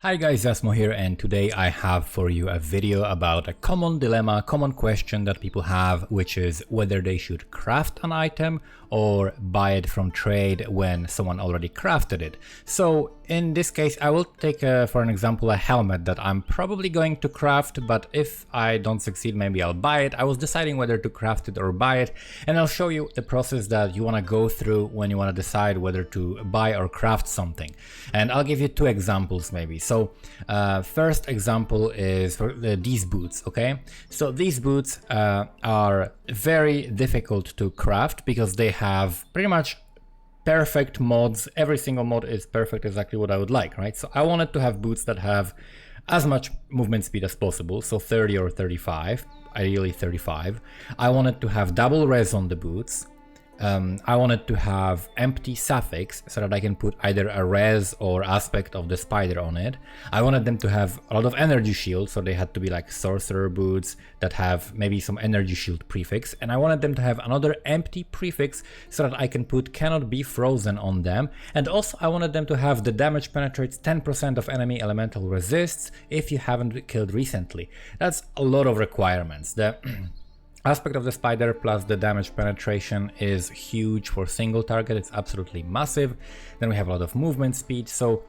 Hi guys, Asmo here, and today I have for you a video about a common dilemma, common question that people have, which is whether they should craft an item or buy it from trade when someone already crafted it. So in this case, I will take for an example a helmet that I'm probably going to craft, but if I don't succeed, maybe I'll buy it. I was deciding whether to craft it or buy it, and I'll show you the process that you want to go through when you want to decide whether to buy or craft something. And I'll give you two examples maybe. So first example is for these boots, okay? So these boots are very difficult to craft because they have pretty much perfect mods. Every single mod is perfect, exactly what I would like, right? So I wanted to have boots that have as much movement speed as possible, so 30 or 35, ideally 35. I wanted to have double res on the boots. I wanted to have empty suffix so that I can put either a res or aspect of the spider on it. I wanted them to have a lot of energy shield, so they had to be like sorcerer boots that have maybe some energy shield prefix. And I wanted them to have another empty prefix so that I can put cannot be frozen on them. And also I wanted them to have the damage penetrates 10% of enemy elemental resists if you haven't killed recently. That's a lot of requirements. The aspect of the spider plus the damage penetration is huge for single target. It's absolutely massive. Then we have a lot of movement speed. So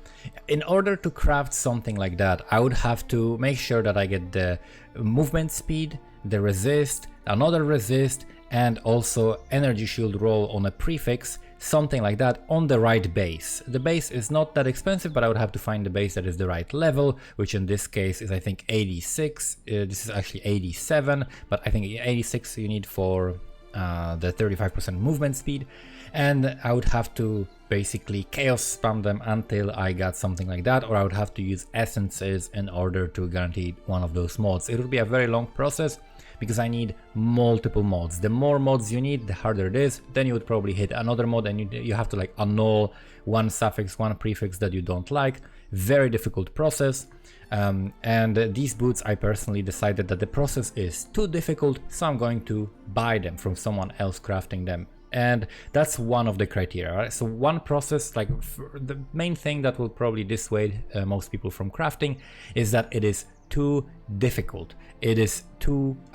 in order to craft something like that, I would have to make sure that I get the movement speed, the resist, another resist, and also energy shield roll on a prefix, something like that, on the right base. The base is not that expensive, but I would have to find the base that is the right level, which in this case is I think 86. This is actually 87, but I think 86 you need for the 35% movement speed. And I would have to basically chaos spam them until I got something like that, or I would have to use essences in order to guarantee one of those mods. It would be a very long process because I need multiple mods. The more mods you need, the harder it is. Then you would probably hit another mod and you have to like annul one suffix, one prefix that you don't like. Very difficult process. And these boots, I personally decided that the process is too difficult, so I'm going to buy them from someone else crafting them. And that's one of the criteria, right? So one process, like the main thing that will probably dissuade most people from crafting is that it is too difficult. It is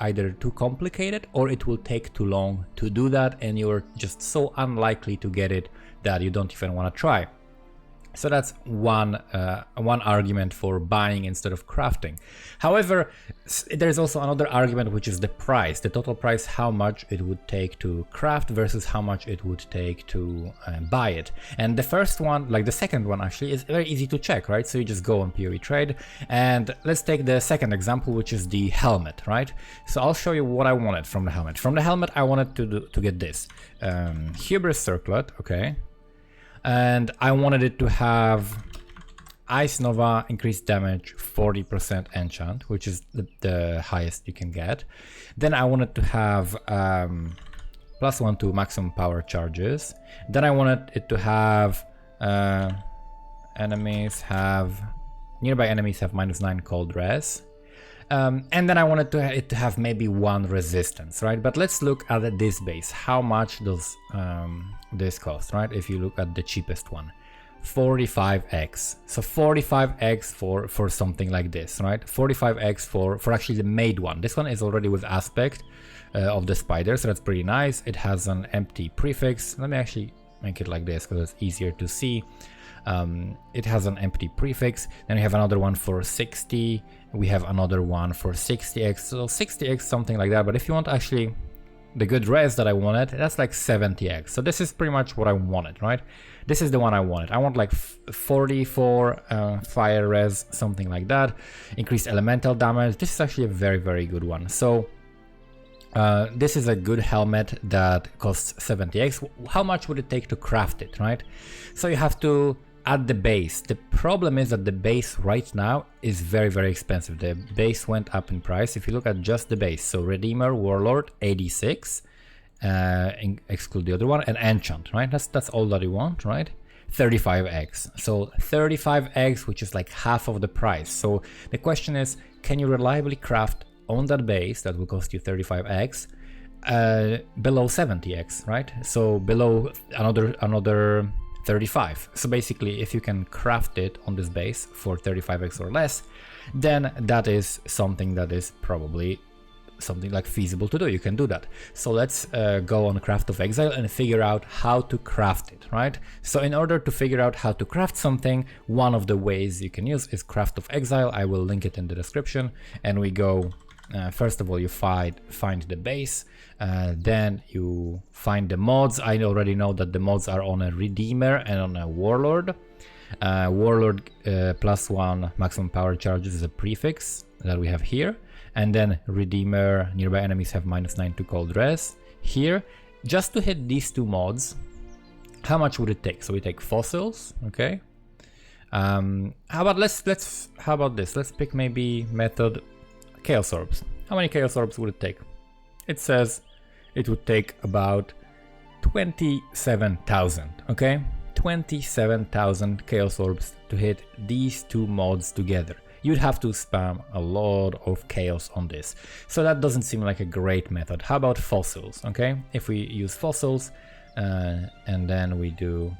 either too complicated or it will take too long to do that, and you're just so unlikely to get it that you don't even want to try. So that's one argument for buying instead of crafting. However, there's also another argument, which is the price, the total price, how much it would take to craft versus how much it would take to buy it. And the first one, like the second one actually, is very easy to check, right? So you just go on PoE Trade, and let's take the second example, which is the helmet, right? So I'll show you what I wanted from the helmet. From the helmet, I wanted to get this Hubris Circlet, okay? And I wanted it to have Ice Nova, increased damage, 40% enchant, which is the highest you can get. Then I wanted to have +1 to maximum power charges. Then I wanted it to have nearby enemies have -9 cold res. And then I wanted it to have maybe one resistance, right? But let's look at this base. How much does this cost, right? If you look at the cheapest one, 45x. So 45x for something like this, right? 45x for actually the made one. This one is already with aspect of the spider, so that's pretty nice. It has an empty prefix. Let me actually make it like this because it's easier to see. It has an empty prefix. Then we have another one for 60. We have another one for 60x. So 60x, something like that. But if you want actually the good res that I wanted, that's like 70x. So this is pretty much what I wanted, right? This is the one I wanted. I want like 44 fire res, something like that. Increased elemental damage. This is actually a very, very good one. So this is a good helmet that costs 70x. How much would it take to craft it, right? So you have to add the base. The problem is that the base right now is very, very expensive. The base went up in price. If you look at just the base, so Redeemer, Warlord, 86, exclude the other one, and Enchant, right? That's all that you want, right? 35x. So 35x, which is like half of the price. So the question is, can you reliably craft on that base that will cost you 35x below 70x, right? So below another 35. So basically, if you can craft it on this base for 35x or less, then that is something that is probably something like feasible to do. You can do that. So let's go on Craft of Exile and figure out how to craft it, right? So in order to figure out how to craft something, one of the ways you can use is Craft of Exile. I will link it in the description. And we go, first of all, you find the base, then you find the mods. I already know that the mods are on a Redeemer and on a Warlord. Warlord +1 maximum power charges is a prefix that we have here. And then Redeemer, nearby enemies have -9 to cold res. Here, just to hit these two mods, how much would it take? So we take fossils, okay. How about how about this? Let's pick maybe method Chaos Orbs. How many Chaos Orbs would it take? It says it would take about 27,000, okay? 27,000 Chaos Orbs to hit these two mods together. You'd have to spam a lot of chaos on this. So that doesn't seem like a great method. How about fossils, okay? If we use fossils and then we do,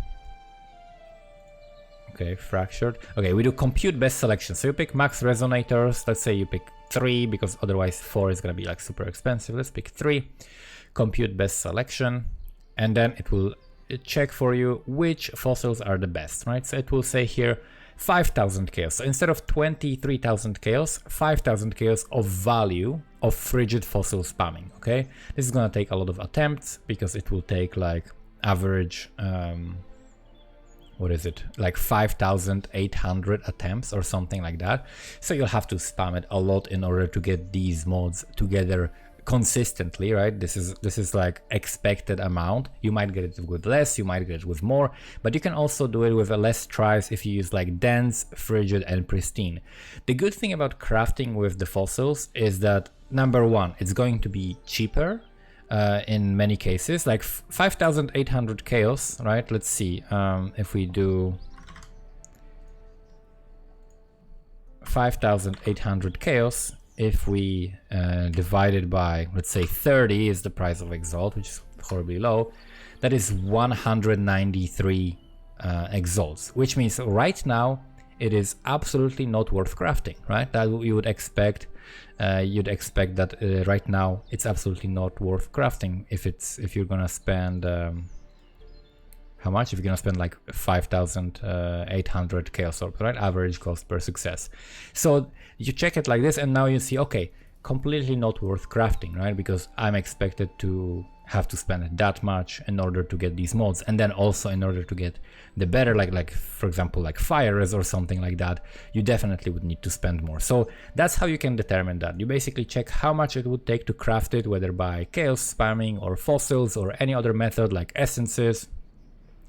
okay, fractured. Okay, we do compute best selection. So you pick max resonators. Let's say you pick 3 because otherwise 4 is gonna be like super expensive. Let's pick 3, compute best selection, and then it will check for you which fossils are the best, right? So it will say here 5,000 chaos. So instead of 23,000 chaos, 5,000 chaos of value of frigid fossil spamming, okay? This is gonna take a lot of attempts because it will take like average, what is it? Like 5,800 attempts or something like that. So you'll have to spam it a lot in order to get these mods together consistently, right? This is like expected amount. You might get it with less, you might get it with more, but you can also do it with a less tries if you use like dense, frigid, and pristine. The good thing about crafting with the fossils is that number one, it's going to be cheaper in many cases, like 5,800 chaos, right? Let's see, if we do 5,800 chaos, if we divide it by, let's say 30 is the price of Exalt, which is horribly low, that is 193 Exalts, which means right now it is absolutely not worth crafting, right? That you would expect, you'd expect that right now it's absolutely not worth crafting if you're gonna spend how much? If you're gonna spend like 5,800 Chaos Orbs, right? Average cost per success. So you check it like this and now you see, okay, completely not worth crafting, right? Because I'm expected to have to spend that much in order to get these mods, and then also in order to get the better, like for example, like fire res or something like that, you definitely would need to spend more. So that's how you can determine that. You basically check how much it would take to craft it, whether by chaos spamming or fossils or any other method like essences.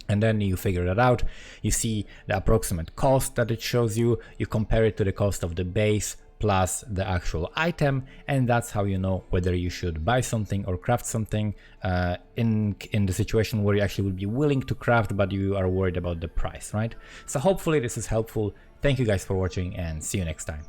And then you figure that out, you see the approximate cost that it shows you, you compare it to the cost of the base plus the actual item, and that's how you know whether you should buy something or craft something in the situation where you actually would be willing to craft but you are worried about the price, right? So hopefully this is helpful. Thank you guys for watching and see you next time.